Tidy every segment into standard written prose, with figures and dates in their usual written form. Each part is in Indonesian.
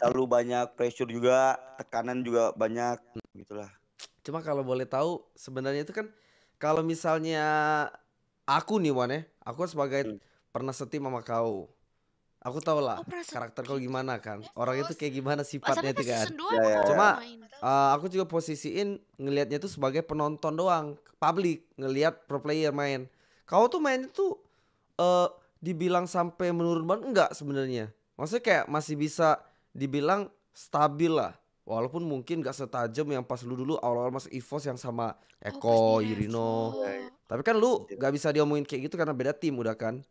terlalu banyak pressure juga, tekanan juga banyak gitulah. Cuma kalau boleh tahu sebenarnya itu kan kalau misalnya aku nih Wan ya, aku sebagai pernah setim sama kau. Aku tahu lah karakter kau gimana kan. Orang itu kayak gimana sifatnya itu kan. Cuma aku juga posisiin ngelihatnya itu sebagai penonton doang, publik ngelihat pro player main. Kau tuh main itu dibilang sampai menurun banget enggak sebenarnya. Maksudnya kayak masih bisa dibilang stabil lah. Walaupun mungkin gak setajam yang pas lu dulu awal-awal masuk EVOS yang sama Eko, Yurino. Tapi kan lu gak bisa diomongin kayak gitu karena beda tim udah kan.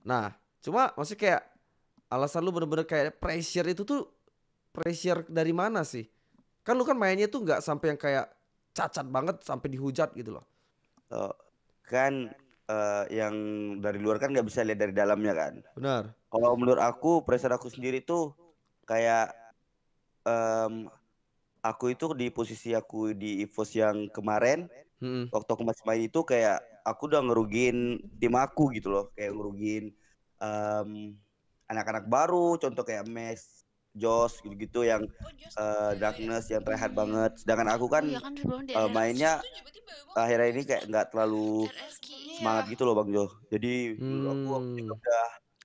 Nah, cuma maksudnya kayak alasan lu bener-bener kayak pressure itu tuh pressure dari mana sih? Kan lu kan mainnya tuh gak sampai yang kayak cacat banget sampai dihujat gitu loh. Kan yang dari luar kan nggak bisa lihat dari dalamnya kan. Benar. Kalau menurut aku pressure aku sendiri tuh kayak aku itu di posisi aku di EVOS yang kemarin waktu aku masih main itu kayak aku udah ngerugiin tim aku gitu loh, kayak ngerugiin anak-anak baru, contoh kayak Max, Josh gitu-gitu yang Darkness yang tryhard banget. Sedangkan aku kan mainnya akhirnya ini kayak nggak terlalu semangat gitu loh Bang Jo. Jadi menurut aku juga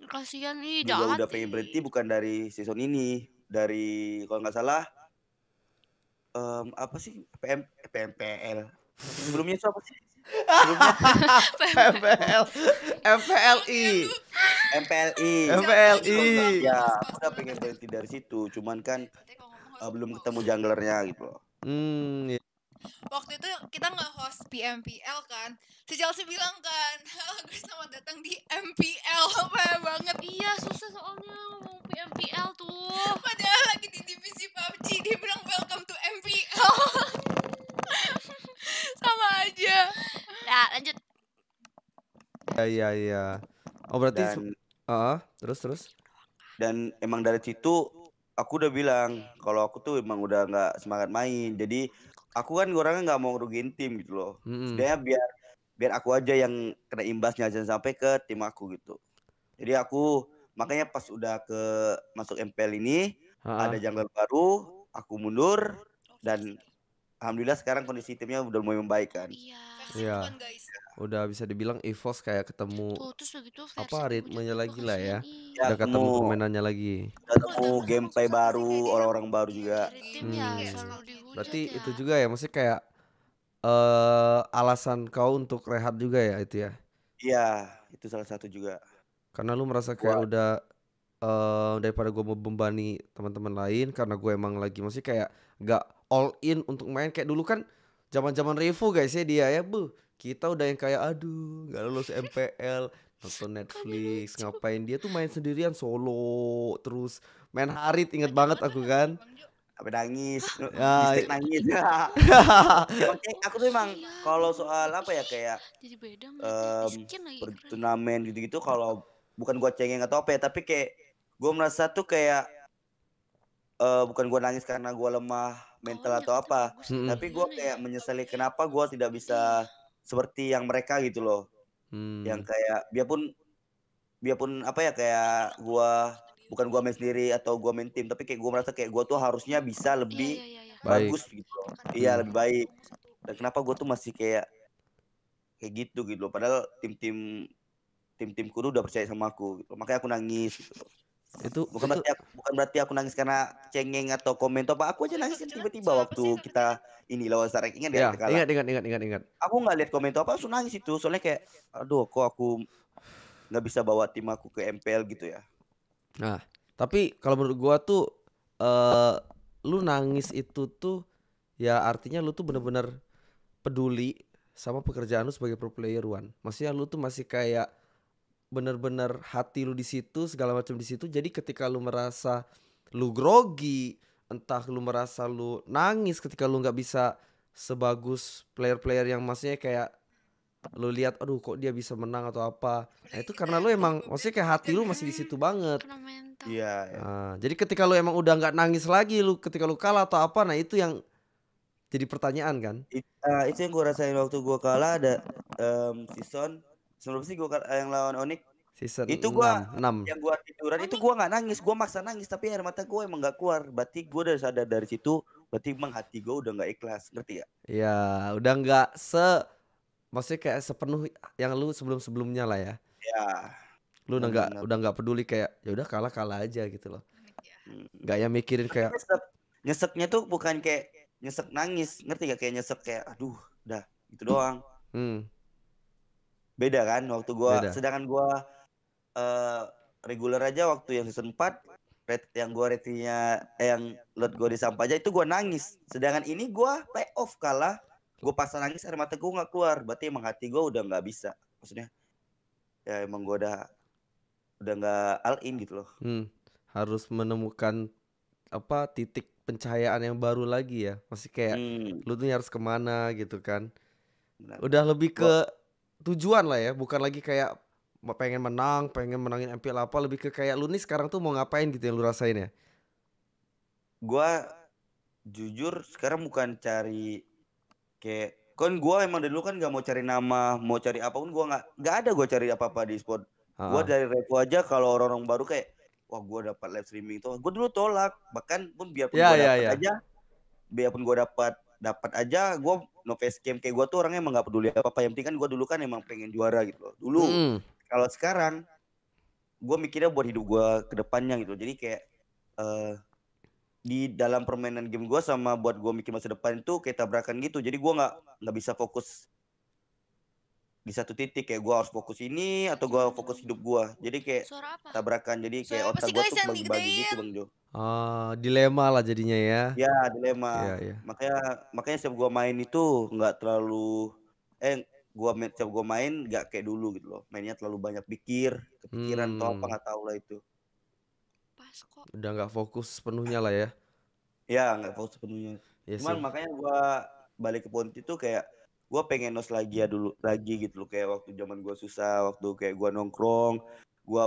kasihan nih udah pengen berhenti bukan dari season ini, dari kalau nggak salah apa sih PMPL sebelumnya itu apa sih sebelumnya MPLI ya aku udah pengen berhenti dari situ, cuman kan belum ketemu junglernya gitu loh. Waktu itu kita nge-host PMPL kan, si Chelsea bilang kan, gue selamat datang di MPL, apa banget. Iya susah soalnya ngomong PMPL tuh. Padahal lagi di divisi PUBG dia bilang welcome to MPL. Sama aja. Ya lanjut. Iya. Oh berarti terus. Dan emang dari situ aku udah bilang kalau aku tuh emang udah nggak semangat main. Jadi aku kan orangnya nggak mau ngerugiin tim gitu loh. Sebenarnya biar aku aja yang kena imbasnya, jangan sampai ke tim aku gitu. Jadi aku makanya pas udah masuk MPL ini ada jungler baru, aku mundur dan alhamdulillah sekarang kondisi timnya udah mulai membaik kan. Iya. Udah bisa dibilang EVOS kayak ketemu ritmenya lagi lah ya. Udah ketemu permainannya lagi. Ketemu gameplay baru, orang-orang baru juga. Berarti itu juga ya, maksudnya kayak alasan kau untuk rehat juga ya itu ya? Iya, itu salah satu juga. Karena lu merasa kayak udah daripada gue membebani teman-teman lain, karena gue emang lagi maksudnya kayak gak all in untuk main kayak dulu kan zaman-zaman Revo guys ya dia ya kita udah yang kayak aduh gak lolos MPL, nonton Netflix, ngapain, dia tuh main sendirian solo terus main Harit, inget banget aku kan. Sampai nangis, nangis. Aku tuh emang kalau soal apa ya kayak turnamen gitu-gitu, kalau bukan gua cengeng atau apa ya, tapi kayak gua merasa tuh kayak bukan gua nangis karena gua lemah mental atau apa, tapi gua kayak menyesali kenapa gua tidak bisa seperti yang mereka gitu loh. Yang kayak biarpun apa ya kayak gua bukan gua main sendiri atau gua main tim, tapi kayak gua merasa kayak gua tuh harusnya bisa lebih bagus gitu loh. Iya, lebih baik. Dan kenapa gua tuh masih kayak gitu loh. Padahal tim-timku tuh udah percaya sama aku gitu. Makanya aku nangis gitu loh. Bukan berarti aku nangis karena cengeng atau komen atau apa. Aku aja nangis kan tiba-tiba waktu kita ini lawan Star Ranking, ingat ya? Ingat. Aku nggak lihat komen apa, langsung nangis itu. Soalnya kayak aduh kok aku nggak bisa bawa tim aku ke MPL gitu ya. Nah, tapi kalau menurut gua tuh lu nangis itu tuh ya artinya lu tuh bener-bener peduli sama pekerjaan lu sebagai pro player Wan. Maksudnya lu tuh masih kayak bener-bener hati lu di situ, segala macam di situ. Jadi ketika lu merasa lu grogi, entah lu merasa lu nangis ketika lu nggak bisa sebagus player-player yang maksudnya kayak lu lihat aduh kok dia bisa menang atau apa. Nah itu karena lu emang maksudnya kayak hati lu masih di situ banget. Iya. Nah, jadi ketika lu emang udah nggak nangis lagi, lu ketika lu kalah atau apa, nah itu yang jadi pertanyaan kan? Itu yang gue rasain waktu gue kalah ada season sebelum sih gue yang lawan Onyx. Season Itu gua 6. yang gua tiduran itu gua nggak nangis, gua maksa nangis tapi air mata gua emang nggak keluar. Berarti gua udah sadar dari situ, berarti emang hati gua udah nggak ikhlas, ngerti ya? Iya, udah nggak maksudnya kayak sepenuh yang lu sebelum-sebelumnya lah ya. Ya, Lu benar-benar. udah nggak peduli kayak ya udah kalah aja gitu loh. Nggak yang mikirin Tapi kayak nyeseknya tuh bukan kayak nyesek nangis, ngerti gak? Kayak nyesek kayak aduh, udah gitu doang. Beda kan waktu gua, Beda. sedangkan gua reguler aja waktu yang season 4 yang gua ratingnya yang load gua di sampah aja itu gua nangis. Sedangkan ini gua playoff kalah, gua paksa nangis air mata gua nggak keluar. Berarti emang hati gua udah nggak bisa. Maksudnya ya emang gua udah nggak all in gitu loh. Harus menemukan apa titik pencahayaan yang baru lagi ya. Masih kayak lu tuh harus kemana gitu kan. Benar. Udah lebih ke tujuan lah ya, bukan lagi kayak pengen menangin MPL apa, lebih ke kayak lu nih sekarang tuh mau ngapain gitu yang lu rasain ya. Gua jujur sekarang bukan cari kayak kan gua emang dulu kan nggak mau cari nama, mau cari apapun gua nggak ada gua cari apa-apa di sport. Gua dari repo aja kalau orang-orang baru kayak wah gua dapat live streaming tuh, gua dulu tolak. Bahkan pun biarpun gua dapat aja, biarpun gua dapat aja, gua no face game kayak gua tuh orangnya emang nggak peduli apa-apa. Yang penting kan gua dulu kan emang pengen juara gitu loh. Dulu. Kalau sekarang gua mikirnya buat hidup gua ke depannya gitu. Jadi kayak di dalam permainan game gue sama buat gue mikir masa depan itu kayak tabrakan gitu. Jadi gue nggak bisa fokus di satu titik, kayak gue harus fokus ini atau gue fokus hidup gue. Jadi kayak tabrakan, jadi kayak otak gue tuh bagi-bagi gitu Bang Jo. Dilema lah jadinya ya. Ya dilema. Makanya setiap gue main itu nggak terlalu setiap gue main nggak kayak dulu gitu loh. Mainnya terlalu banyak kepikiran atau apa nggak tahu lah itu. Udah nggak fokus sepenuhnya lah ya. Ya nggak fokus sepenuhnya. Cuman makanya gue balik ke Ponti tuh kayak gue pengen nostalgia dulu lagi gitu loh, kayak waktu zaman gue susah, waktu kayak gue nongkrong, gue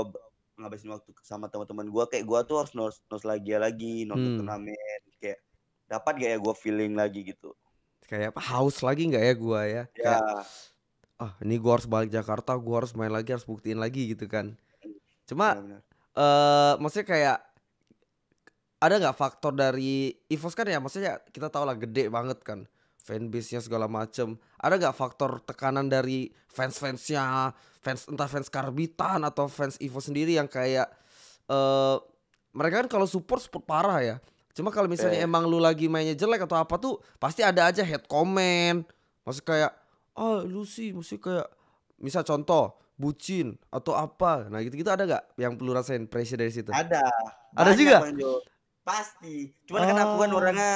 ngabisin waktu sama teman-teman gue, kayak gue tuh harus nostalgia lagi, nonton turnamen, kayak dapat gak ya gue feeling lagi gitu. Kayak apa haus lagi nggak ya gue ya? Kayak ini gue harus balik Jakarta, gue harus main lagi, harus buktiin lagi gitu kan. Cuma maksudnya kayak ada nggak faktor dari EVOS kan ya, maksudnya kita tahu lah gede banget kan fanbase-nya segala macem. Ada nggak faktor tekanan dari fansnya, entah fans Karbitan atau fans EVOS sendiri yang kayak mereka kan kalau support parah ya. Cuma kalau misalnya emang lu lagi mainnya jelek atau apa tuh pasti ada aja hate comment. Maksud kayak lu sih mesti kayak misal contoh bucin atau apa. Nah gitu-gitu ada gak yang perlu rasain pressure dari situ? Ada juga? Bang Jo. Pasti. Cuman kan aku kan orangnya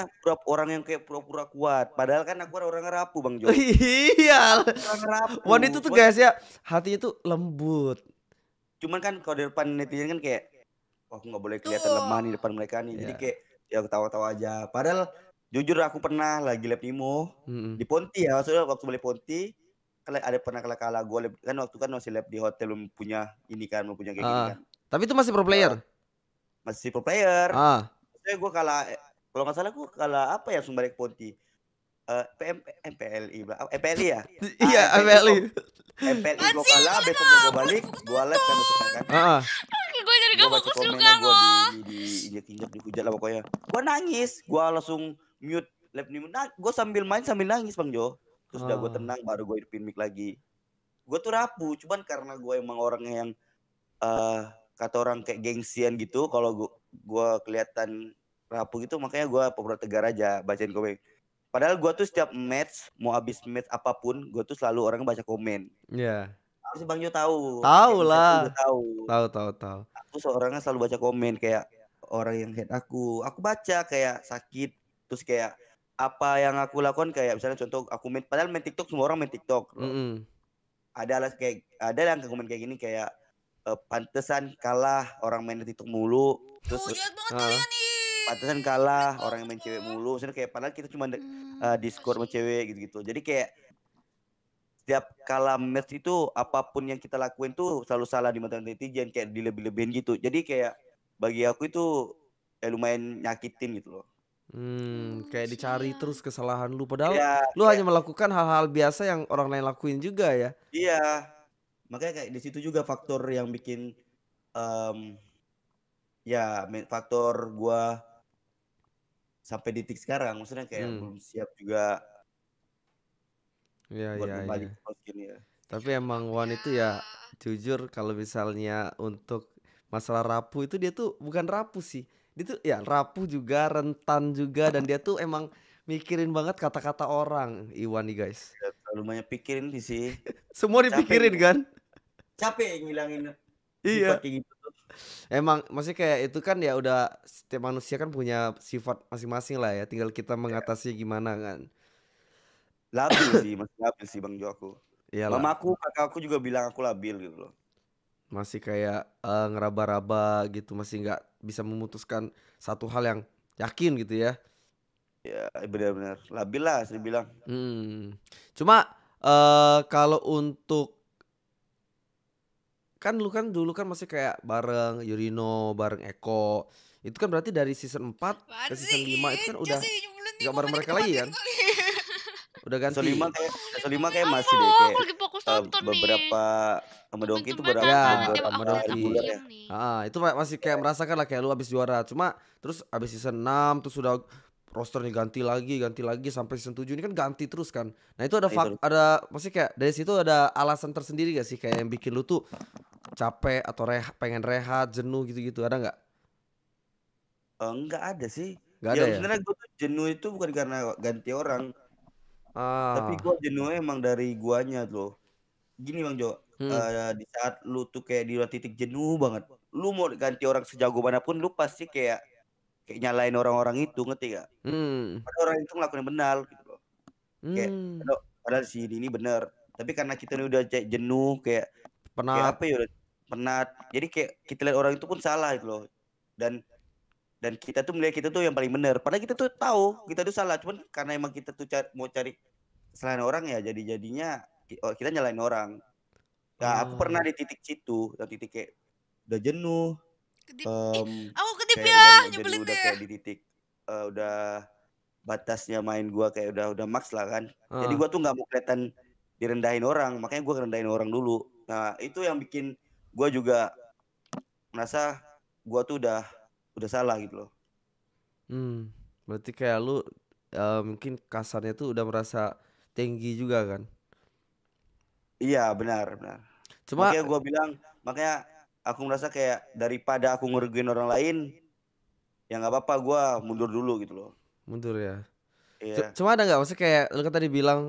orang yang kayak pura-pura kuat. Padahal kan aku orangnya rapuh Bang Jo. Iya. Wan itu tuh guys ya hatinya tuh lembut. Cuman kan kalau di depan netizen kan kayak aku nggak boleh kelihatan lemah nih depan mereka nih. Jadi kayak ya ketawa-tawa aja. Padahal jujur aku pernah lagi lab Nimo di Ponti ya. Maksudnya waktu beli Ponti ada pernah kalah gue kan waktu kan masih lab di hotel, belum punya ini kan, belum punya kayak gini kan. Tapi itu masih pro player? Masih pro player. Maksudnya gue kalah, kalau nggak salah gue kalah apa ya langsung balik Ponti. MPLI ya? Iya MPLI. MPLI gue kalah, besoknya gue balik, gue live kan besoknya kan. Gue jadi gak fokus juga gue diinjek-injek, dihujat lah pokoknya. Gue nangis, gue langsung mute live Nimo. Gue sambil main sambil nangis Bang Jo. Terus udah gue tenang, baru gue hidupin mic lagi. Gue tuh rapuh, cuman karena gue emang orangnya yang kata orang kayak gengsian gitu. Kalau gue kelihatan rapuh gitu, makanya gue pura-pura tegar aja bacain komen. Padahal gue tuh setiap match, mau habis match apapun, gue tuh selalu orangnya baca komen. Iya. Harus Bang Jo tahu. Tahu lah. Tahu. Aku seorangnya selalu baca komen, kayak orang yang hate aku baca kayak sakit. Terus kayak apa yang aku lakukan, kayak misalnya contoh aku padahal main TikTok, semua orang main TikTok. Ada yang komen kayak gini kayak pantesan kalah orang main TikTok mulu. Terus jahat banget kalian nih. Pantesan kalah orang yang main cewek mulu. Maksudnya kayak padahal kita cuma Discord sama cewek gitu-gitu. Jadi kayak setiap kalah match itu apapun yang kita lakuin tuh selalu salah di mata netizen, kayak dilebih-lebihin gitu. Jadi kayak bagi aku itu lumayan nyakitin gitu loh. Kayak dicari terus kesalahan lu, padahal lu hanya melakukan hal-hal biasa yang orang lain lakuin juga ya. Iya. Makanya kayak di situ juga faktor yang bikin ya faktor gua sampai di titik sekarang, maksudnya kayak belum siap juga Iya, buat iya, berbalik iya. terus gini ya. Tapi emang Wan itu ya jujur kalau misalnya untuk masalah rapuh itu dia tuh bukan rapuh sih. Dia tuh ya rapuh juga, rentan juga, dan dia tuh emang mikirin banget kata-kata orang, Iwan nih guys. Ya, terlalu banyak pikirin sih. Semua dipikirin kan? Capek ngilangin Iya. sifat kayak gitu tuh. Emang maksudnya kayak itu kan ya udah setiap manusia kan punya sifat masing-masing lah ya. Tinggal kita mengatasi gimana kan. Labil sih, masih labil sih Bang Jo aku. Iyalah. Mamaku, kakakku juga bilang aku labil gitu loh. Masih kayak ngeraba-raba gitu, masih nggak bisa memutuskan satu hal yang yakin gitu ya. Ya benar-benar labil lah saya bilang. Cuma kalau untuk kan lu kan dulu kan masih kayak bareng Yurino, bareng Eko. Itu kan berarti dari season 4 ke season 5 itu kan udah gak bareng mereka lagi kan? Udah ganti. Episode 5 kayak masih deh Aku kayak lagi fokus nonton nih. beberapa sama Dongki itu Temen-temen beberapa kan, nanti sama aku Dongki. diem ya. nih. Itu masih kayak merasakan lah kayak lu abis juara. Cuma terus abis season 6 terus udah rosternya ganti lagi sampai season 7 ini kan ganti terus kan. Nah itu ada maksudnya kayak dari situ ada alasan tersendiri gak sih kayak yang bikin lu tuh capek atau pengen rehat, jenuh gitu-gitu, ada nggak? Enggak ada sih. Nggak ada ya? Sebenarnya gue tuh jenuh itu bukan karena ganti orang. Tapi gue jenuhnya emang dari guanya loh. Gini Bang Jo, di saat lu tuh kayak di titik jenuh banget, lu mau ganti orang sejago manapun, lu pasti kayak nyalain orang-orang itu, ngerti gak? Padahal orang itu ngelakuin benar gitu loh. Kayak padahal si ini benar, tapi karena kita ini udah jenuh kayak penat. apa ya, udah penat. Jadi kayak kita lihat orang itu pun salah gitu loh. Dan kita tuh melihat kita tuh yang paling benar. Padahal kita tuh tahu kita tuh salah, cuman karena emang kita tuh mau cari kesalahan orang ya, jadinya kita nyalain orang. Nah, aku pernah di titik situ, di titik kayak udah jenuh. Aku kedip kayak ya, udah udah kayak di titik udah batasnya main gua kayak udah max lah kan. Jadi gua tuh nggak mau kelihatan direndahin orang, makanya gua ngerendahin orang dulu. Nah, itu yang bikin gua juga merasa gua tuh udah salah gitu loh. Berarti kayak lu mungkin kasarnya tuh udah merasa tinggi juga kan? Iya benar. Cuma makanya gue bilang, makanya aku merasa kayak daripada aku ngerugiin orang lain, ya nggak apa-apa gue mundur dulu gitu loh. Mundur ya. Iya. Cuma ada nggak maksudnya kayak lu kan tadi bilang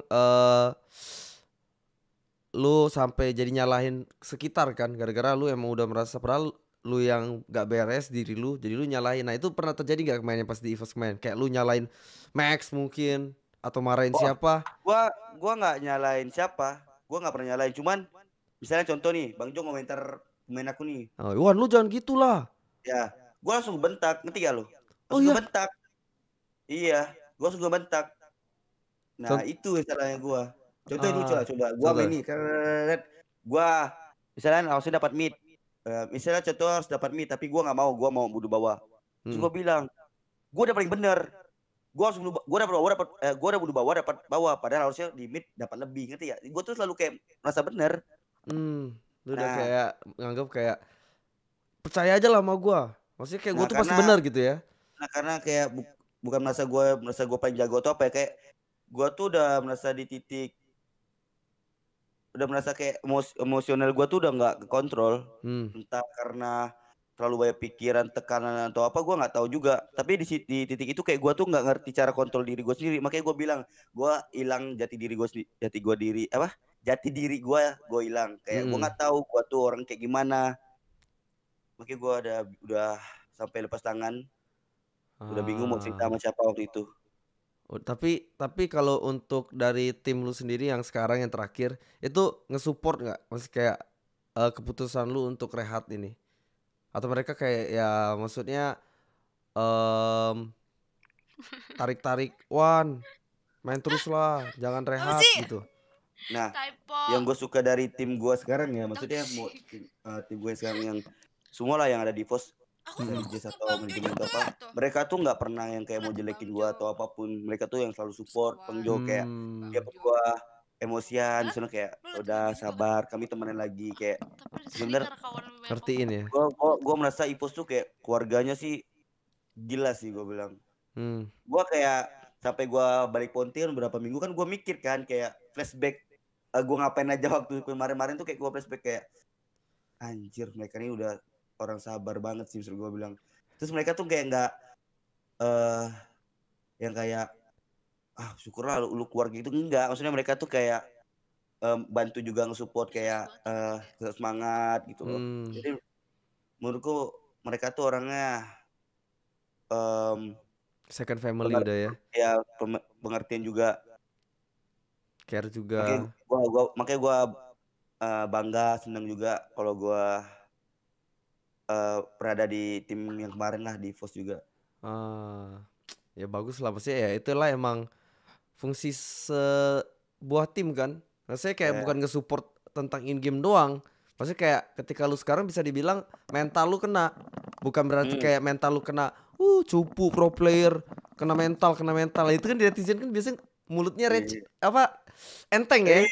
lu sampai jadi nyalahin sekitar kan gara-gara lu emang udah merasa padahal lu yang gak beres diri lu, jadi lu nyalahin. Nah itu pernah terjadi gak kemarin pas di EVOS kemarin? Kayak lu nyalain Max mungkin atau marahin siapa? Gua nggak nyalain siapa, gua nggak pernah nyalain. Cuman misalnya contoh nih, Bang Jo komentar pemain aku nih. Wan lu jangan gitulah. Ya, gua langsung bentak, ngerti gak lu? Langsung bentak. Iya, gua langsung bentak. Nah itu salahnya gua. Contoh dulu coba. Gua main nih, gua misalnya harusnya dapat mid. Misalnya contoh harus dapat mid, tapi gue nggak mau, gue mau bunuh bawah. Terus gue bilang, gue udah paling bener, gue udah bunuh bawah dapat bawah, padahal harusnya di mid dapat lebih, ngerti ya? Gue tuh selalu kayak merasa bener. Lu udah kayak nganggap kayak percaya aja lah sama gue, maksudnya kayak gue tuh pasti bener gitu ya? Nah karena kayak bukan merasa gue paling jago atau apa ya, kayak gue tuh udah merasa di titik, udah merasa kayak emosional gue tuh udah nggak kontrol, entah karena terlalu banyak pikiran, tekanan atau apa, gue nggak tahu juga. Tapi di titik itu kayak gue tuh nggak ngerti cara kontrol diri gue sendiri, makanya gue bilang gue hilang jati diri gue hilang, kayak gue nggak tahu gue tuh orang kayak gimana. Makanya gue udah sampai lepas tangan, udah bingung mau cerita sama siapa waktu itu. Tapi kalau untuk dari tim lu sendiri yang sekarang yang terakhir itu nge-support nggak? Maksudnya kayak keputusan lu untuk rehat ini? Atau mereka kayak ya maksudnya tarik-tarik, Wan main terus lah, jangan rehat gitu. Nah, yang gue suka dari tim gue sekarang ya, maksudnya tim gue sekarang yang semua lah yang ada di EVOS, atau manajemen atau apa, mereka tuh nggak pernah yang kayak mau jelekin gua atau apapun. Mereka tuh yang selalu support. Bang Jo kayak dia buat gua emosian, misalnya kayak udah sabar, kami temenan lagi kayak sebenarnya ngertiin ya. Gua merasa Ipos tuh kayak keluarganya sih gila sih gue bilang. Gua kayak sampai gua balik Pontian berapa minggu kan gua mikir kan kayak flashback gua ngapain aja waktu kemarin-kemarin tuh kayak gua flashback kayak anjir mereka ini udah orang sabar banget sih misalnya gua bilang. Terus mereka tuh kayak nggak yang kayak syukurlah lu keluarga itu enggak, maksudnya mereka tuh kayak bantu juga nge-support kayak semangat gitu loh. Jadi menurutku mereka tuh orangnya second family udah ya. Ya pengertian juga, care juga. Makanya gua bangga, senang juga kalau gua berada di tim yang kemarin lah di FOS juga. Ya bagus lah, maksudnya ya itulah emang fungsi sebuah tim kan. Maksudnya kayak bukan nge-support tentang in-game doang. Maksudnya kayak ketika lu sekarang bisa dibilang mental lu kena. Bukan berarti kayak mental lu kena cupu pro player, kena mental. Itu kan di netizen kan biasanya mulutnya enteng ya.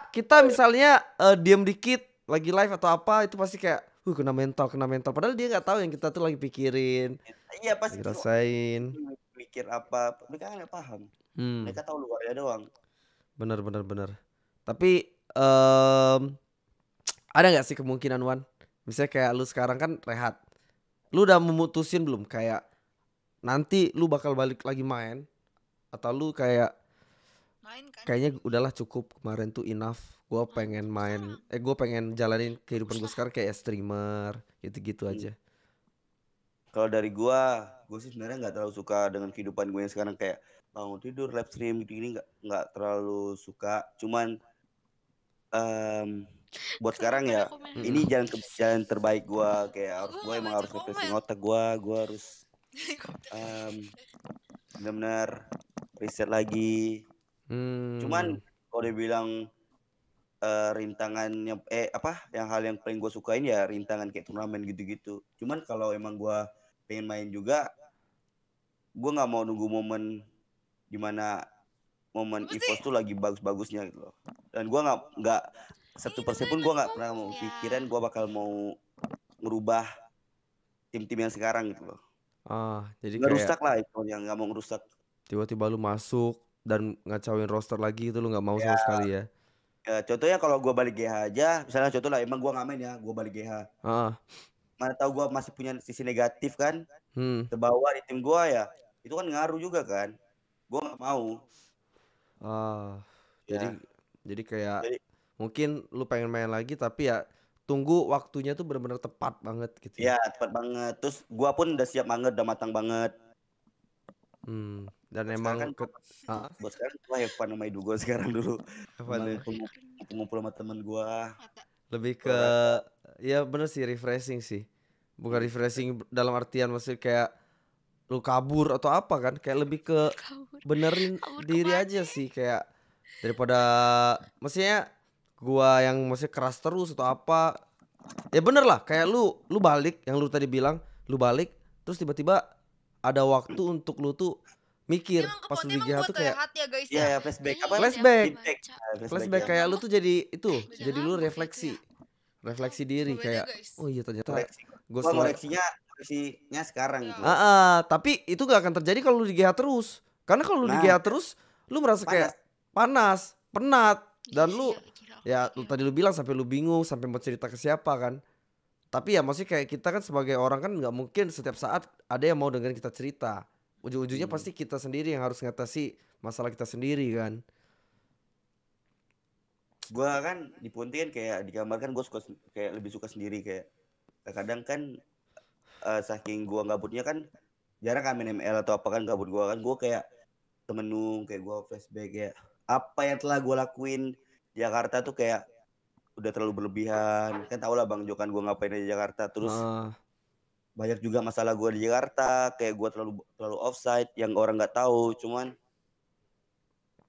Kita misalnya diam dikit lagi live atau apa itu pasti kayak kena mental. Padahal dia nggak tahu yang kita tuh lagi pikirin. Iya pasti rasain. Mikir apa, mereka nggak paham. Mereka tahu luarnya doang. Bener. Tapi ada nggak sih kemungkinan Wan? Misalnya kayak lu sekarang kan rehat. Lu udah memutusin belum kayak nanti lu bakal balik lagi main? Atau lu kayak kayaknya udahlah cukup kemarin tuh enough. Gue pengen main, gue pengen jalanin kehidupan gue sekarang kayak streamer gitu-gitu aja. Kalau dari gue sih sebenarnya nggak terlalu suka dengan kehidupan gue yang sekarang kayak bangun tidur live stream gini nggak terlalu suka. Cuman buat sekarang ya ini jalan terbaik gue kayak gue emang harus refreshing otak gue harus benar-benar riset lagi. Cuman kalau dia bilang rintangannya hal yang paling gue sukain ya rintangan kayak turnamen gitu-gitu. Cuman kalau emang gue pengen main juga, gue nggak mau nunggu momen dimana momen EVOS tuh lagi bagus-bagusnya gitu loh. Dan gue nggak 1% pun gue nggak pernah mau pikiran gue bakal mau ngerubah tim-tim yang sekarang gitu loh. Jadi ngerusak lah itu yang nggak mau ngerusak. Tiba-tiba lu masuk dan ngacauin roster lagi itu lu nggak mau sama sekali ya. Ya, contohnya kalau gue balik GH aja, misalnya contoh lah emang gue ngamen ya, gue balik GH. Mana tahu gue masih punya sisi negatif kan, terbawa di tim gue ya, itu kan ngaruh juga kan, gue nggak mau. Jadi kayak mungkin lu pengen main lagi tapi ya tunggu waktunya tuh benar-benar tepat banget gitu ya. Tepat banget, terus gue pun udah siap banget, udah matang banget. Dan buat emang buat sekarang gue have fun sama hidup gue sekarang dulu. Ngumpul sama temen gue. Lebih ke ya bener sih refreshing sih. Bukan refreshing dalam artian maksudnya kayak lu kabur atau apa kan, kayak lebih ke benerin diri aja sih kayak daripada maksudnya gua yang maksudnya keras terus atau apa. Ya bener lah kayak lu balik yang lu tadi bilang, lu balik terus tiba-tiba ada waktu untuk lu tuh mikir pas lu di GH tuh kayak flashback kayak lu tuh jadi lu refleksi diri kayak oh iya ternyata gue koleksinya sekarang gitu. Tapi itu gak akan terjadi kalau lu di GH terus, karena kalau lu di GH terus lu merasa kayak panas, penat, dan lu tadi lu bilang sampai lu bingung sampai mau cerita ke siapa kan. Tapi ya maksudnya kayak kita kan sebagai orang kan nggak mungkin setiap saat ada yang mau dengerin kita cerita. Ujung-ujungnya pasti kita sendiri yang harus ngatasi masalah kita sendiri kan. Gue kan di Ponti kan kayak di kamar kan gue suka kayak lebih suka sendiri kayak kadang kan saking gue gabutnya kan jarang kan main ML atau apa kan gabut gue kayak temenung kayak gue flashback kayak apa yang telah gue lakuin di Jakarta tuh kayak udah terlalu berlebihan kan, tau lah Bang Jo kan gue ngapain di Jakarta terus banyak juga masalah gue di Jakarta kayak gue terlalu offside yang orang nggak tahu, cuman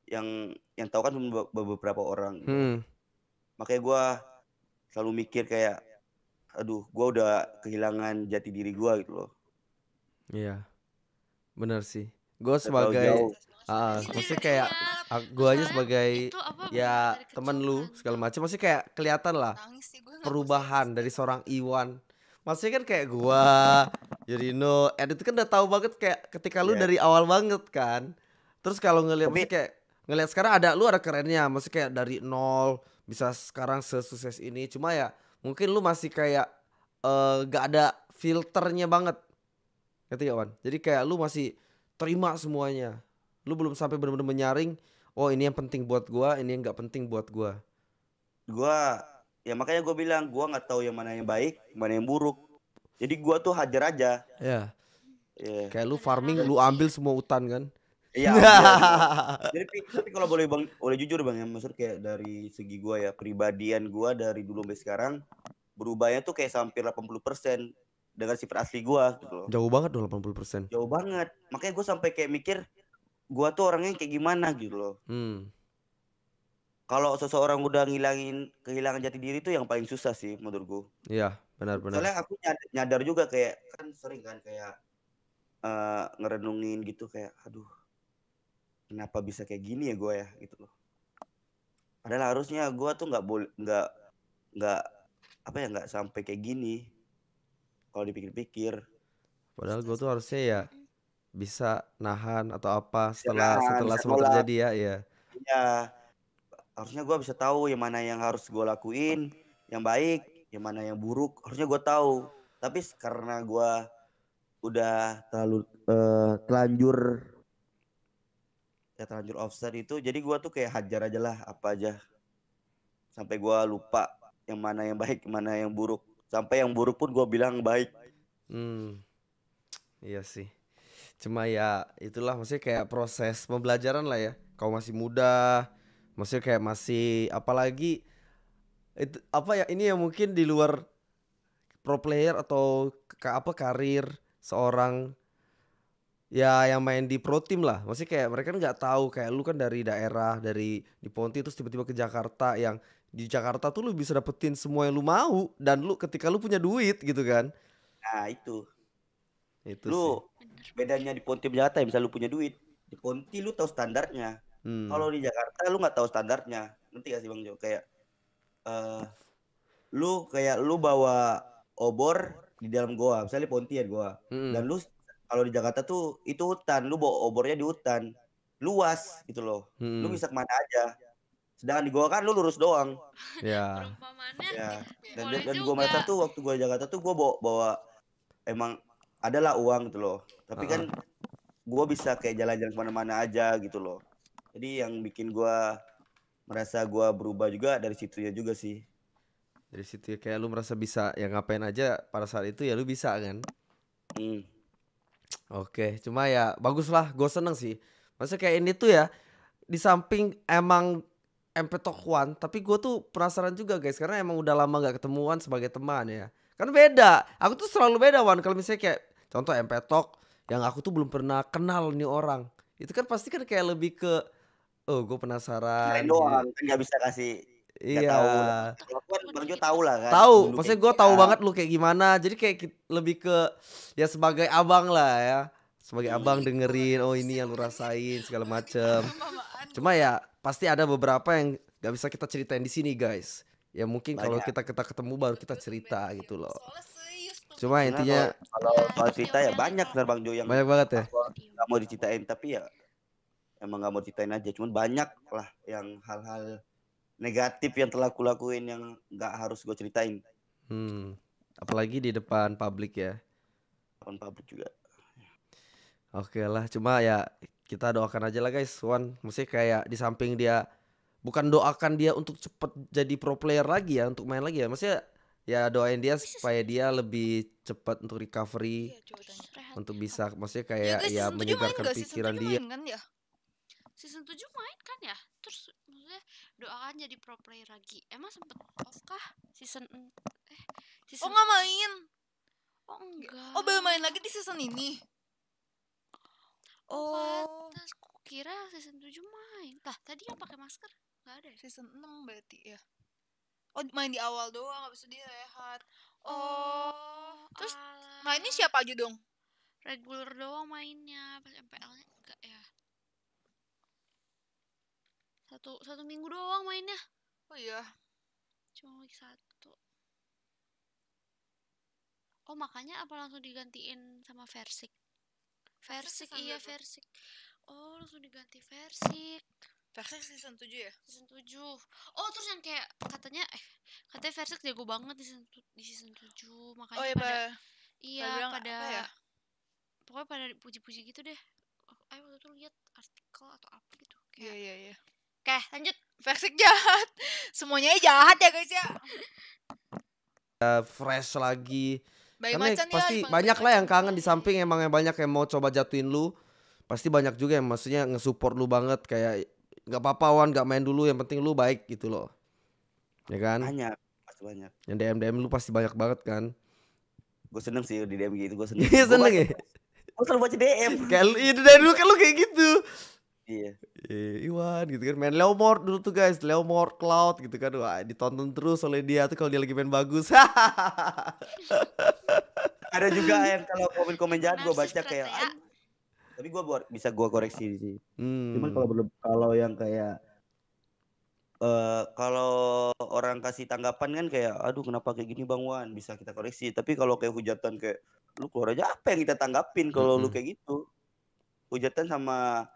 yang tahu kan beberapa orang. Makanya gue selalu mikir kayak aduh gue udah kehilangan jati diri gue gitu loh. Iya bener sih, gue sebagai Iya, Maksudnya iya. kayak gue aja Soalnya sebagai itu apa ya bener-bener dari temen kecil lu kan. segala macam, maksudnya kayak kelihatan lah Nangis sih gue nggak perubahan positif dari sih. seorang Iwan. Maksudnya kan kayak gua, Yurino, Ed itu kan udah tahu banget kayak ketika lu Iya. dari awal banget kan. Terus kalau ngelihat, Tapi maksudnya kayak ngelihat sekarang lu ada kerennya, maksudnya kayak dari nol bisa sekarang sesukses ini. Cuma ya mungkin lu masih kayak gak ada filternya banget, ngerti gak Wan? Jadi kayak lu masih terima semuanya. Lu belum sampai benar-benar menyaring, oh ini yang penting buat gua, ini yang gak penting buat gua. gua ya makanya gue bilang gua nggak tahu yang mana yang baik, mana yang buruk. Jadi gua tuh hajar aja. Ya, Iya. kayak lu Ada farming, serangan lu sih. ambil semua hutan kan. Iya, ambil. Jadi tapi kalau boleh bang, boleh jujur bang ya, maksud kayak dari segi gua ya, pribadian gua dari dulu sampai sekarang berubahnya tuh kayak hampir 80% dengan sifat asli gua gitu loh. Jauh banget dong 80%. Jauh banget. Makanya gua sampai kayak mikir gua tuh orangnya kayak gimana gitu loh. Kalau seseorang udah kehilangan jati diri tuh yang paling susah sih menurut gua. Iya, benar-benar. Soalnya aku nyadar juga kayak kan sering kan kayak ngerenungin gitu kayak aduh kenapa bisa kayak gini ya gua ya gitu loh. Padahal harusnya gua tuh nggak apa ya nggak sampai kayak gini kalau dipikir-pikir. Padahal gue tuh harusnya ya bisa nahan atau apa Bisa setelah nahan, setelah bisa semua nolak. terjadi ya, ya. Iya, harusnya gua bisa tahu yang mana yang harus gua lakuin, yang baik, yang mana yang buruk. Harusnya gua tahu. Tapi karena gua udah terlalu terlanjur offset itu, jadi gua tuh kayak hajar aja lah apa aja. Sampai gua lupa yang mana yang baik, mana yang buruk. Sampai yang buruk pun gua bilang baik. Iya sih. Cuma ya itulah, maksudnya kayak proses pembelajaran lah ya. Kau masih muda, maksudnya kayak masih apalagi itu apa ya, ini yang mungkin di luar pro player atau karir seorang ya yang main di pro team lah. Maksudnya kayak mereka nggak tahu kayak lu kan dari daerah, dari di Ponti terus tiba-tiba ke Jakarta, yang di Jakarta tuh lu bisa dapetin semua yang lu mau dan lu ketika lu punya duit gitu kan. Nah, itu. Itu sih. Lu bedanya di Ponti Jakarta ya, misal lu punya duit. Di Ponti lu tahu standarnya. Kalau di Jakarta lu nggak tahu standarnya. Nanti gak sih Bang Jo? Kayak lu bawa obor di dalam goa, misalnya di Ponti ya goa. Dan lu kalau di Jakarta tuh itu hutan, lu bawa obornya di hutan. Luas gitu loh. Lu bisa kemana aja. Sedangkan di goa kan lu lurus doang. Ya. Perumpamannya Ya. boleh Dan gua juga. merasa tuh waktu gua di Jakarta tuh gua bawa emang adalah uang gitu loh. Tapi kan gua bisa kayak jalan-jalan kemana-mana aja gitu loh. Jadi yang bikin gua merasa gua berubah juga dari situnya juga sih. Dari situ ya, kayak lu merasa bisa ya ngapain aja pada saat itu ya lu bisa kan. Oke, cuma ya bagus lah, gue seneng sih. Maksudnya kayak ini tuh ya, di samping emang MP Talk One, tapi gue tuh penasaran juga guys, karena emang udah lama gak ketemuan sebagai teman ya. Kan beda, aku tuh selalu beda Wan, kalau misalnya kayak contoh MP Talk yang aku tuh belum pernah kenal nih orang. Itu kan pasti kan kayak lebih ke, oh gue penasaran. Kirain doang, kan nggak bisa kasih, nggak Iya. tahu. Kalau kan Bang Jo tahu lah kan. Tahu, dulu maksudnya kayak gue tahu gimana. banget lu kayak gimana. Jadi kayak lebih ke ya sebagai abang lah ya, sebagai abang dengerin, oh ini yang lu rasain segala macem. Cuma ya pasti ada beberapa yang gak bisa kita ceritain di sini guys. Ya mungkin kalau Banyak. kita ketemu baru kita cerita gitu loh. Soalnya serius tuh. Cuma Sebenarnya intinya kalau soal cerita ya banyak sebenarnya Bang Jo yang banyak banget ya. nggak mau diceritain, tapi ya emang nggak mau diceritain aja. Cuman banyak lah yang hal-hal negatif yang telah aku lakuin yang nggak harus gue ceritain. Apalagi di depan publik ya. Depan publik juga. Oke lah, cuma ya kita doakan aja lah guys, Wan. Maksudnya kayak di samping dia, bukan doakan dia untuk cepet jadi pro player lagi ya, untuk main lagi ya. Maksudnya ya doain dia supaya dia lebih cepat untuk recovery, untuk bisa, maksudnya kayak ya menyegarkan pikiran dia. Kan ya? Season 7 main kan ya? Terus maksudnya doakan jadi pro player lagi. Emang sempet off kah? Season Oh nggak main? Oh enggak. Oh baru main lagi di season ini? Oh pantas, kira season 7 main. Tadi yang pakai masker nggak ada ya? Season 6 berarti ya? Oh main di awal doang, habis itu dia rehat. Terus mainnya siapa aja dong? Regular doang mainnya, pas MPL-nya enggak ya? Satu minggu doang mainnya. Oh iya. Cuma week 1. Oh makanya apa langsung digantiin sama Versik? Versik season iya berapa? Versik. Oh langsung diganti Versik. Versik season 7 ya? Season 7. Oh terus yang kayak katanya Versik jago banget di season 7. Makanya Oh iya, pada pada bilang pada apa ya? pokoknya pada puji-puji gitu deh. Waktu itu lihat artikel atau apa gitu. Iya, Kayak, iya. Oke, lanjut. Versik jahat. Semuanya jahat ya guys ya. Fresh lagi. Bayi Karena macan ya, pasti dipanggil banyak bayi lah yang macan. kangen di samping emang yang banyak yang mau coba jatuhin lu. Pasti banyak juga yang maksudnya nge-support lu banget kayak nggak apa-apa Wan, nggak main dulu yang penting lu baik gitu loh. Ya kan? Banyak, pasti banyak. Yang DM lu pasti banyak banget kan. Gue seneng sih di DM gitu, gue seneng. Iya seneng ya. Gue selalu baca DM. Kayak dari dulu kan lu kayak gitu. Iya. Iwan gitu kan main Leomord dulu tuh guys, Leomord Cloud gitu kan. Wah, ditonton terus oleh dia tuh kalau dia lagi main bagus. Ada juga yang kalau komen jahat gue baca Narsis kayak ya. tapi gue bisa gue koreksi sih. Cuman Hmm. kalau yang kayak kalau orang kasih tanggapan kan kayak aduh kenapa kayak gini Bang Wan, bisa kita koreksi. Tapi kalau kayak hujatan kayak lu keluar aja apa yang kita tanggapin kalau lu kayak gitu. Hujatan sama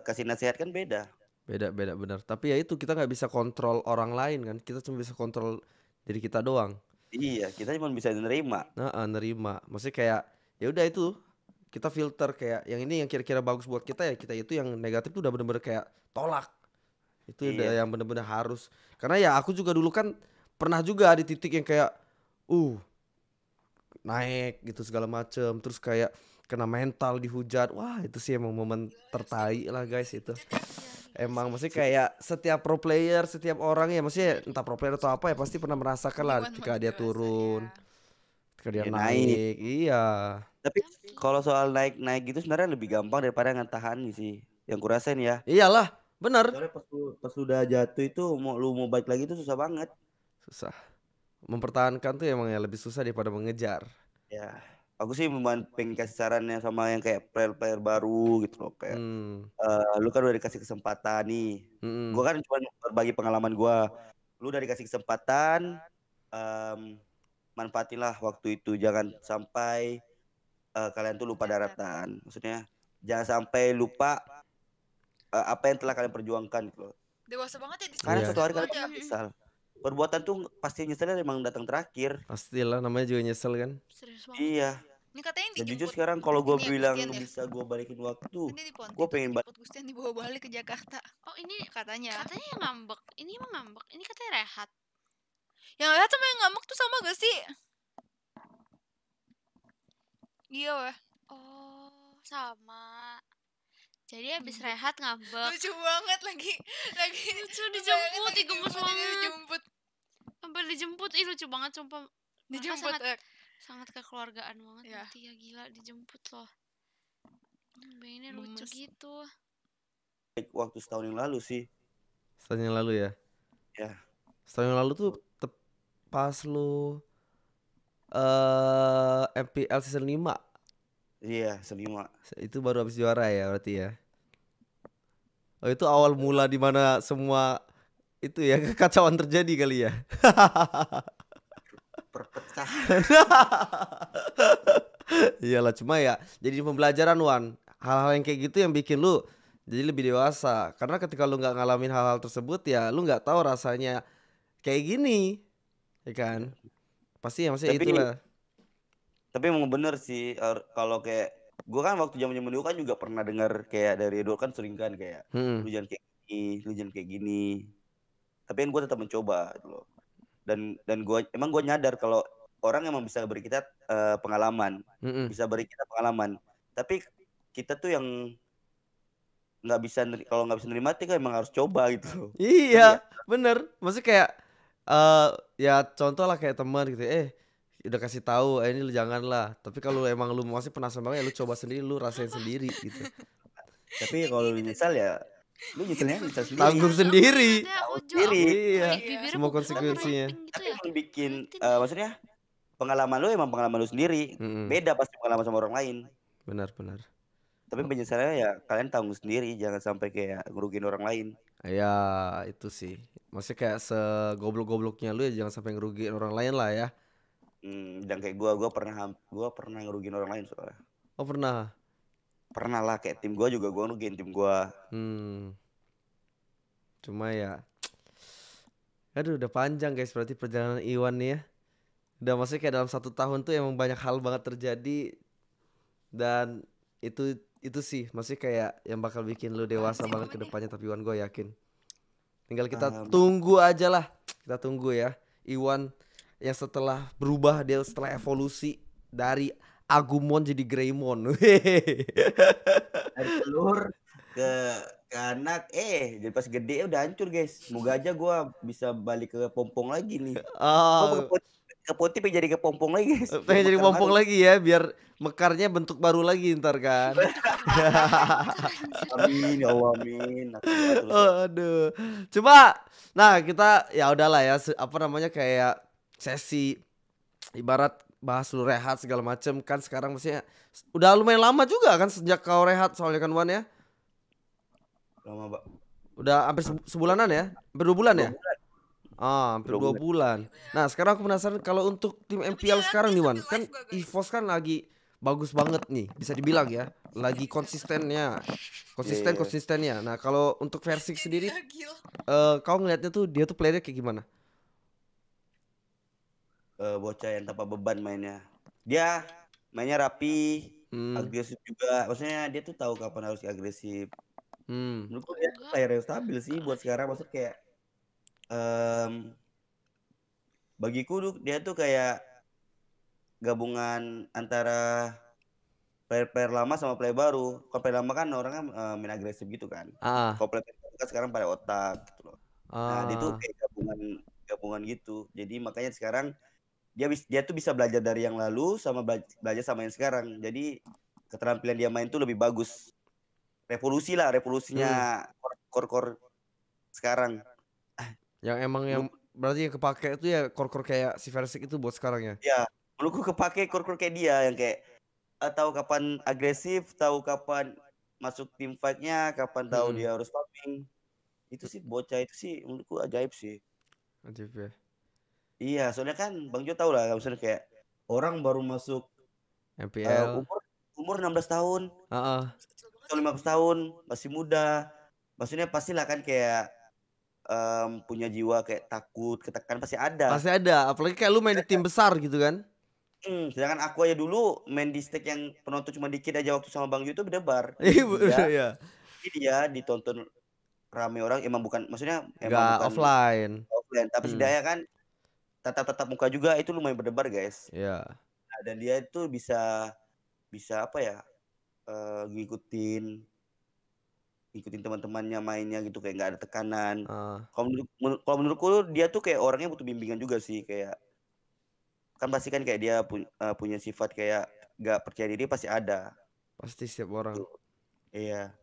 kasih nasihat kan beda. Beda benar. Tapi ya itu kita nggak bisa kontrol orang lain kan. Kita cuma bisa kontrol diri kita doang. Iya, kita cuma bisa nerima. Nerima. Maksudnya kayak ya udah itu kita filter kayak yang ini yang kira-kira bagus buat kita ya kita itu, yang negatif tuh udah bener-bener kayak tolak. Itu udah Iya. yang bener-bener harus. Karena ya aku juga dulu kan pernah juga di titik yang kayak naik gitu segala macem, terus kayak kena mental dihujat. Wah itu sih emang momen tertai lah guys itu. Emang maksudnya kayak setiap pro player, setiap orang ya maksudnya entah pro player atau apa ya pasti pernah merasakan lah ketika dia turun, ketika dia Dia naik. Iya. Tapi kalau soal naik gitu sebenarnya lebih gampang daripada ngetahan sih. Yang kurasain ya. Iyalah, bener. Soalnya pas udah jatuh itu lu mau balik lagi itu susah banget. Susah. Mempertahankan tuh emang ya lebih susah daripada mengejar. Ya, aku sih pengen kasih sarannya sama yang kayak player baru gitu loh kayak lu kan udah dikasih kesempatan nih. Gua kan cuma berbagi pengalaman gua. Lu udah dikasih kesempatan, manfaatilah waktu itu. Jangan sampai kalian tuh lupa daratan. Maksudnya jangan sampai lupa apa yang telah kalian perjuangkan gitu loh. Dewasa banget ya di Karena Iya. suatu hari kalian akan nyesal. Perbuatan tuh pasti nyesalnya emang datang terakhir. Pastilah, namanya juga nyesel kan. Serius banget. Iya. Ini katanya Dan jujur dijemput sekarang kalau gue ini ya, bilang Gustian ya? bisa gue balikin waktu, Ini di Ponti gue tuh pengen dijemput Gustian dibawa balik ke Jakarta. Oh ini Katanya yang ngambek. Ini emang ngambek. Ini katanya rehat. yang lihat sama yang ngambek tuh sama gak sih? Iya weh. Oh sama. Jadi habis rehat ngambek. Lucu banget lagi Lucu dijemput, lagi gemes dijemput, banget. dijemput Sampai dijemput, lucu banget sumpah. dijemput Sangat kekeluargaan banget ya. nanti ya gila dijemput loh. Ini lucu gitu. Waktu setahun yang lalu sih. Setahun yang lalu ya? Ya. Setahun yang lalu tuh pas lu MPL season 5. Iya, season 5. Itu baru habis juara ya berarti ya. Oh itu awal mula di mana semua itu ya kekacauan terjadi kali ya. Perpecahan. Iyalah cuma ya jadi pembelajaran Wan. Hal-hal yang kayak gitu yang bikin lu jadi lebih dewasa. Karena ketika lu nggak ngalamin hal-hal tersebut ya lu nggak tahu rasanya kayak gini, ya kan? Pasti ya maksudnya itulah. Tapi emang bener sih kalau kayak gue kan waktu zaman dulu kan juga pernah dengar kayak dari Edo kan sering kan kayak lu jangan kayak gini, lu jangan kayak gini. Tapi kan gue tetap mencoba gitu loh. Dan gue nyadar kalau orang emang bisa beri kita pengalaman, bisa beri kita pengalaman. Tapi kita tuh yang nggak bisa, kalau nggak bisa nerima kan emang harus coba gitu loh. Iya, bener. Maksudnya kayak ya contoh lah kayak teman gitu, udah kasih tahu, ini lu jangan lah. Tapi kalau emang lu masih penasaran banget ya lu coba sendiri, lu rasain sendiri gitu. Tapi kalau lu nyesal ya lu nyesal sendiri. Tanggung sendiri. Iya. Semua konsekuensinya. Tapi emang bikin maksudnya pengalaman lu emang pengalaman lu sendiri. Beda pasti pengalaman sama orang lain. Benar. Tapi penyesalannya ya kalian tanggung sendiri, jangan sampai kayak ngerugiin orang lain. Ya itu sih. Maksudnya kayak segoblok-gobloknya lu ya jangan sampai ngerugiin orang lain lah ya. Dan kayak gue pernah ngerugiin orang lain soalnya. Oh pernah. Pernah lah, kayak tim gue juga gue ngerugiin tim gue. Cuma ya, aduh udah panjang guys berarti perjalanan Iwan nih ya. Udah maksudnya kayak dalam 1 tahun tuh emang banyak hal banget terjadi. Dan itu sih maksudnya kayak yang bakal bikin lu dewasa banget ke depannya. Tapi Iwan gue yakin. Tinggal kita tunggu aja lah. Kita tunggu ya Iwan yang setelah berubah, dia setelah evolusi dari Agumon jadi Greymon. Dari telur ke anak, jadi pas gede udah hancur guys. Semoga aja gue bisa balik ke pompong lagi nih. Ke putih pengen jadi ke pompong lagi guys. Pengen jadi pompong lagi ya, biar mekarnya bentuk baru lagi ntar kan. Amin ya Allah, amin. Aduh. Coba, nah kita ya udahlah ya, kayak sesi ibarat bahas lu rehat segala macem kan. Sekarang maksudnya udah lumayan lama juga kan sejak kau rehat soalnya kan Wan ya. Lama Pak. Udah hampir sebulanan ya, hampir 2 bulan ya. Hampir 2 bulan. Nah sekarang aku penasaran kalau untuk tim MPL sekarang nih Wan, kan EVOS kan lagi bagus banget nih, bisa dibilang ya, lagi konsistennya. Nah kalau untuk versi sendiri, kau ngelihatnya tuh dia tuh playernya kayak gimana? Bocah yang tanpa beban mainnya. Dia mainnya rapi, agresif juga. Maksudnya dia tuh tahu kapan harus agresif. Menurutku dia tuh player yang stabil sih buat sekarang. Maksudnya kayak bagiku dia tuh kayak gabungan antara player lama sama player baru. Kalau player lama kan orangnya main agresif gitu kan. Kalau player baru kan sekarang pada otak gitu loh. Nah dia tuh kayak gabungan gitu. Jadi makanya sekarang dia tuh bisa belajar dari yang lalu sama belajar sama yang sekarang. Jadi keterampilan dia main tuh lebih bagus. Revolusinya core sekarang. Yang emang yang berarti yang kepake itu ya core kayak si Versik itu buat sekarang ya. Ya, menurutku kepake core kayak dia yang kayak tahu kapan agresif, tahu kapan masuk tim fight-nya, kapan tahu dia harus farming. Itu sih bocah itu sih menurutku ajaib sih. Ajaib ya. Iya, soalnya kan Bang Jo tahu lah, misalnya kayak orang baru masuk MPL umur 16 tahun, atau 15 tahun, masih muda. Maksudnya pastilah kan kayak punya jiwa kayak takut, ketekan pasti ada. Pasti ada, apalagi kayak lu main di tim besar gitu kan. Sedangkan aku aja dulu main di stage yang penonton cuma dikit aja waktu sama Bang Jo itu berdebar. Iya. Jadi dia ditonton rame orang, emang bukan, maksudnya emang bukan offline, tapi setidaknya kan tatap muka juga itu lumayan berdebar guys. Iya. Nah, dan dia itu bisa apa ya, ngikutin teman-temannya mainnya gitu, kayak nggak ada tekanan. Kalau menurutku dia tuh kayak orangnya butuh bimbingan juga sih, kayak kan pasti kan kayak dia punya sifat kayak nggak percaya diri pasti ada. Pasti setiap orang. Iya.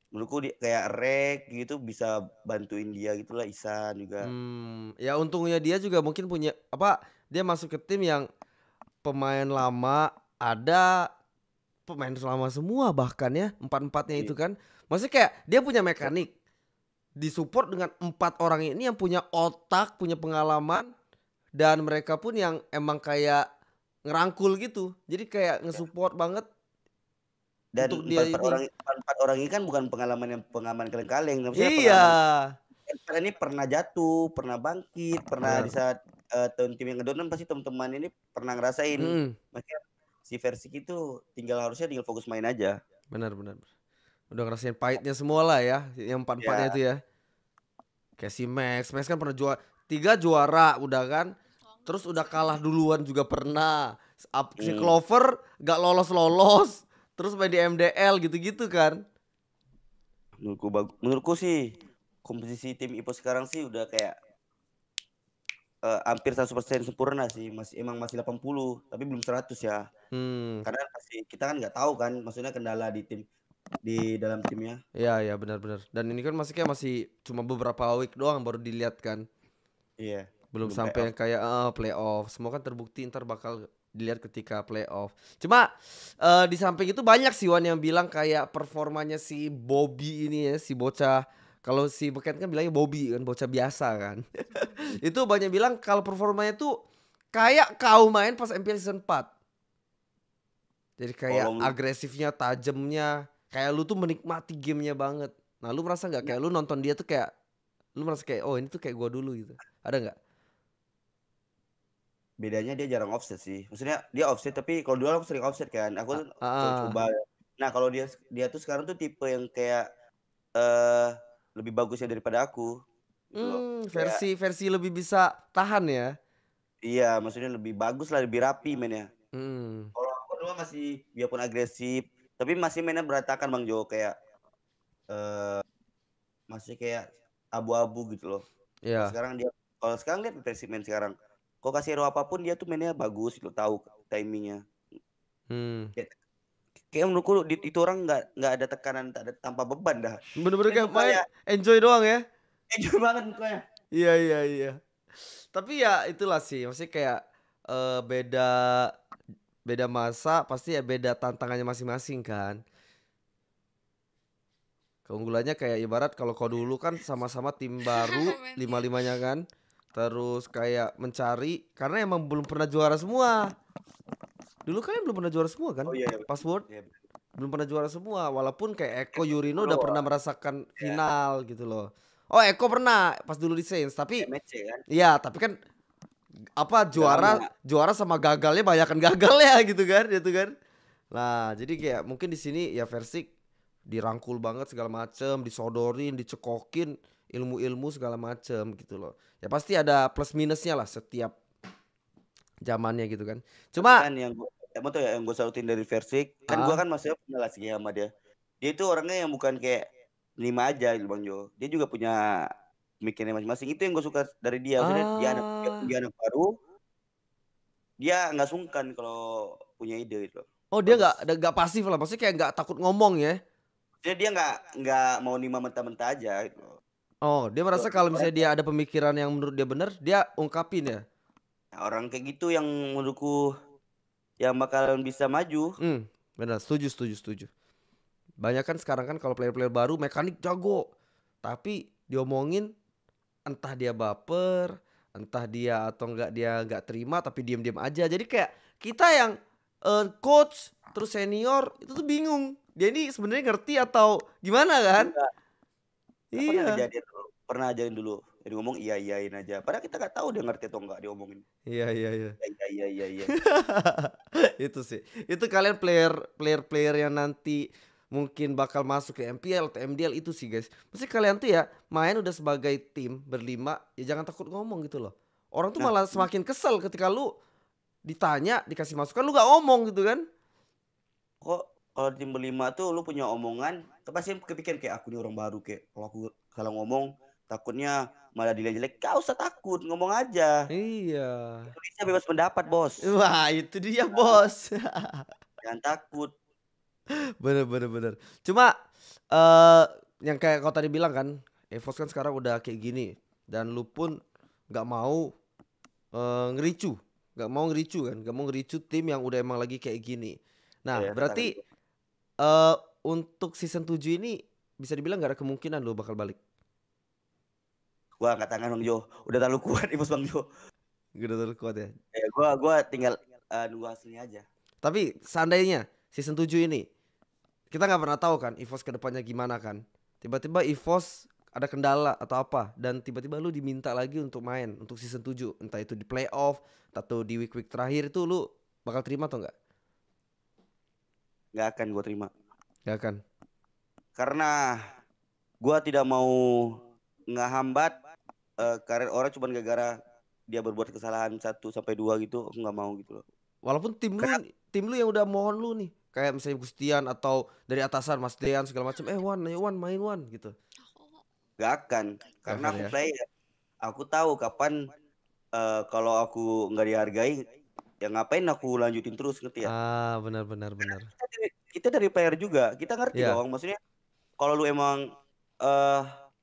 Menurutku dia kayak Rek gitu bisa bantuin dia gitulah, Isan juga. Ya untungnya dia juga mungkin punya dia masuk ke tim yang pemain lama, ada pemain lama semua bahkan ya, 4-4-nya itu kan. Maksudnya kayak dia punya mekanik, disupport dengan 4 orang ini yang punya otak, punya pengalaman, dan mereka pun yang emang kayak ngerangkul gitu. Jadi kayak ngesupport banget. Dan untuk dia 4 orang ini kan bukan pengalaman kaleng-kaleng. Iya. Ini pernah jatuh, pernah bangkit, pernah di saat tim yang ngedown pasti teman-teman ini pernah ngerasain. Makanya si Versik itu harusnya tinggal fokus main aja. Benar. Udah ngerasain pahitnya semua lah ya, yang 4-4-nya itu ya. Kayak si Max kan pernah 3 juara udah kan. Terus udah kalah duluan juga pernah. Si Clover gak lolos. Terus main di MDL gitu-gitu kan. Menurutku sih komposisi tim EVOS sekarang sih udah kayak hampir 100% sempurna sih. Masih 80 tapi belum 100 ya. Karena kita kan nggak tahu kan, maksudnya kendala di dalam timnya. Iya benar. Dan ini kan masih cuma beberapa week doang baru dilihat kan. Iya. Belum sampai kayak playoff. Semua kan terbukti ntar bakal dilihat ketika playoff. Cuma di samping itu banyak sih Wan yang bilang kayak performanya si Bobby ini ya, si bocah Kalau si Beken kan bilangnya Bobby kan, bocah biasa kan. Itu banyak bilang kalau performanya tuh kayak kau main pas MPL season 4. Jadi kayak agresifnya, tajamnya, kayak lu tuh menikmati gamenya banget. Nah lu merasa nggak kayak lu nonton dia tuh kayak lu merasa kayak oh ini tuh kayak gua dulu gitu, ada nggak? Bedanya dia jarang offset sih, maksudnya dia offset tapi kalau dulu aku sering offset kan, aku tuh coba. Nah kalau dia tuh sekarang tuh tipe yang kayak lebih bagusnya daripada aku gitu loh. Versi lebih bisa tahan ya. Iya, maksudnya lebih bagus lah, lebih rapi mainnya. Kalau aku dulu masih biarpun agresif, tapi masih mainnya berantakan Bang Jo, kayak masih kayak abu-abu gitu loh. Iya. Kalau sekarang lihat versi main sekarang, kok kasih hero apapun dia tuh mainnya bagus gitu, tahu timingnya. Kayak menurutku itu orang nggak ada tekanan, tak ada tanpa beban dah. Bener-bener kayak main enjoy doang ya. Enjoy banget mukanya. Iya. Tapi ya itulah sih, maksudnya kayak beda masa pasti ya beda tantangannya masing-masing kan. Keunggulannya kayak ibarat kalau kau dulu kan sama-sama tim baru 5-5-nya kan. Terus kayak mencari karena emang belum pernah juara semua. Dulu kan belum pernah juara semua kan? Oh iya. Password belum pernah juara semua, walaupun kayak Eko Yurino udah pernah merasakan final gitu loh. Oh Eko pernah pas dulu di Saints tapi iya tapi kan apa juara sama gagalnya banyakan gagalnya gitu kan. Nah jadi kayak mungkin di sini ya Versik dirangkul banget segala macem, disodorin, dicekokin ilmu-ilmu segala macem gitu loh. Ya pasti ada plus minusnya lah setiap zamannya gitu kan. Cuma kan yang gue salutin dari Versik kan, gue kan masih punya lah sama dia. Dia itu orangnya yang bukan kayak 5 aja gitu Bang Jo. Dia juga punya mikirnya masing-masing. Itu yang gue suka dari dia. Maksudnya dia anak baru, dia nggak sungkan kalau punya ide gitu. Oh dia nggak pasif lah, maksudnya kayak nggak takut ngomong ya. Jadi dia nggak mau nima mentah-mentah aja gitu. Oh dia merasa kalau misalnya dia ada pemikiran yang menurut dia benar, dia ungkapin ya. Nah, orang kayak gitu yang menurutku yang bakalan bisa maju. Benar, setuju. Banyak kan sekarang kan kalau player-player baru mekanik jago, tapi diomongin entah dia baper, entah dia atau enggak dia nggak terima tapi diem-diem aja. Jadi kayak kita yang coach terus senior itu tuh bingung. Dia ini sebenarnya ngerti atau gimana kan? Iya. Pernah ajarin dulu. Jadi ngomong iyain aja. Padahal kita nggak tahu dia ngerti atau enggak diomongin. Iya. Iya. Itu sih. Itu kalian player yang nanti mungkin bakal masuk ke MPL atau MDL itu sih guys. Mesti kalian tuh ya main udah sebagai tim berlima ya jangan takut ngomong gitu loh. Orang tuh malah semakin kesel ketika lu ditanya dikasih masukan lu gak ngomong gitu kan. Kok kalau tim berlima tuh lu punya omongan pasti kepikir kayak aku nih orang baru, kayak kalau aku salah ngomong takutnya malah dilihat jelek. Gak usah takut, ngomong aja. Iya. Indonesia bebas pendapat bos. Wah itu dia bos. Jangan takut. Bener. Cuma yang kayak kau tadi bilang kan, EVOS kan sekarang udah kayak gini dan lu pun nggak mau ngericu tim yang udah emang lagi kayak gini. Nah berarti untuk season 7 ini bisa dibilang nggak ada kemungkinan lu bakal balik. Gua angkat tangan Bang Jo, udah terlalu kuat EVOS Bang Jo. Udah terlalu kuat ya. Gua tinggal nunggu hasilnya aja. Tapi seandainya season 7 ini kita nggak pernah tahu kan EVOS kedepannya gimana kan. Tiba-tiba EVOS ada kendala atau apa dan tiba-tiba lu diminta lagi untuk main untuk season 7, entah itu di playoff atau di week terakhir, itu lu bakal terima atau enggak? Nggak akan gue terima. Nggak akan. Karena gue tidak mau ngehambat karir orang cuma gara-gara dia berbuat kesalahan 1-2 gitu. Aku nggak mau gitu loh. Walaupun tim lu yang udah mohon lu nih, kayak misalnya Gustian atau dari atasan Mas Dean segala macam, Wan main Wan gitu. Gak akan, karena aku player. Aku tahu kapan kalau aku nggak dihargai, ya ngapain aku lanjutin terus, ngerti ya? Benar. Kita dari player juga, kita ngerti dong. Maksudnya kalau lu emang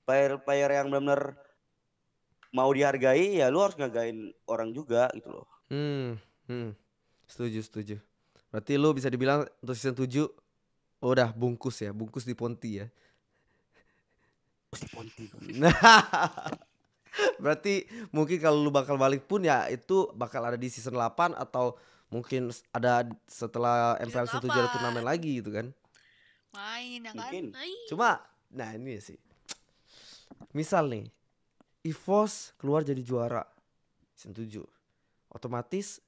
player yang benar-benar mau dihargai, ya lu harus ngagain orang juga gitu loh. Setuju. Berarti lu bisa dibilang untuk season 7 udah bungkus di Ponti ya. Pasti Ponti. Berarti mungkin kalau lu bakal balik pun ya itu bakal ada di season 8 atau mungkin ada setelah MPL 1 ada turnamen lagi gitu kan. Main ya kan. Mungkin. Cuma nah ini sih. Misal nih EVOS keluar jadi juara season 7. Otomatis